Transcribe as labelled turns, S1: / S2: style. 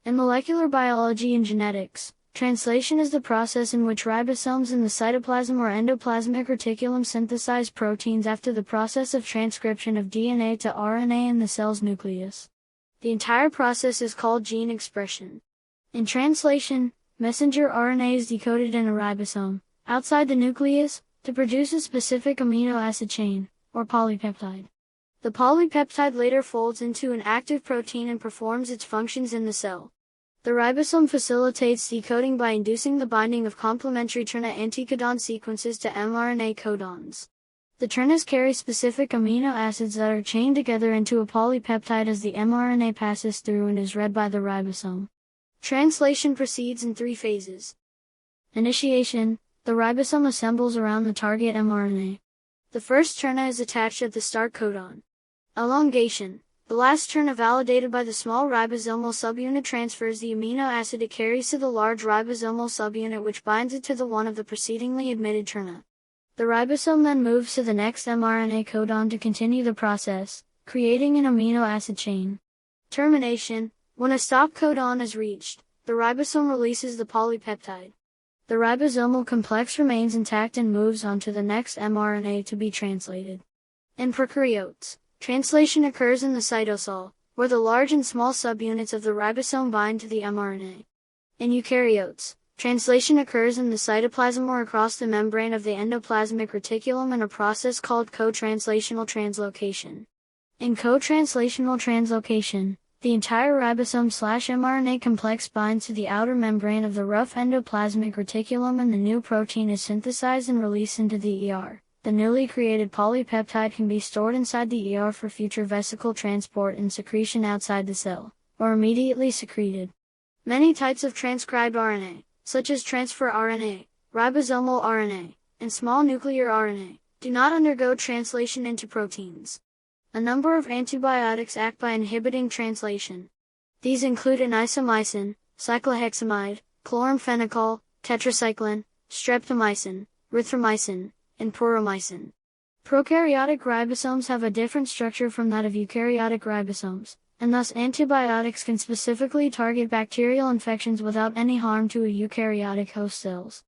S1: In molecular biology and genetics, translation is the process in which ribosomes in the cytoplasm or endoplasmic reticulum synthesize proteins after the process of transcription of DNA to RNA in the cell's nucleus. The entire process is called gene expression. In translation, messenger RNA is decoded in a ribosome, outside the nucleus, to produce a specific amino acid chain, or polypeptide. The polypeptide later folds into an active protein and performs its functions in the cell. The ribosome facilitates decoding by inducing the binding of complementary tRNA anticodon sequences to mRNA codons. The tRNAs carry specific amino acids that are chained together into a polypeptide as the mRNA passes through and is read by the ribosome. Translation proceeds in 3 phases. Initiation: the ribosome assembles around the target mRNA. The first tRNA is attached at the start codon. Elongation: the last tRNA validated by the small ribosomal subunit transfers the amino acid it carries to the large ribosomal subunit, which binds it to the one of the precedingly admitted tRNA. The ribosome then moves to the next mRNA codon to continue the process, creating an amino acid chain. Termination: when a stop codon is reached, the ribosome releases the polypeptide. The ribosomal complex remains intact and moves on to the next mRNA to be translated. In prokaryotes, translation occurs in the cytosol, where the large and small subunits of the ribosome bind to the mRNA. In eukaryotes, translation occurs in the cytoplasm or across the membrane of the endoplasmic reticulum in a process called co-translational translocation. In co-translational translocation, the entire ribosome/mRNA complex binds to the outer membrane of the rough endoplasmic reticulum and the new protein is synthesized and released into the ER. The newly created polypeptide can be stored inside the ER for future vesicle transport and secretion outside the cell, or immediately secreted. Many types of transcribed RNA, such as transfer RNA, ribosomal RNA, and small nuclear RNA, do not undergo translation into proteins. A number of antibiotics act by inhibiting translation. These include anisomycin, cyclohexamide, chloramphenicol, tetracycline, streptomycin, erythromycin, and proromycin. Prokaryotic ribosomes have a different structure from that of eukaryotic ribosomes, and thus antibiotics can specifically target bacterial infections without any harm to eukaryotic host cells.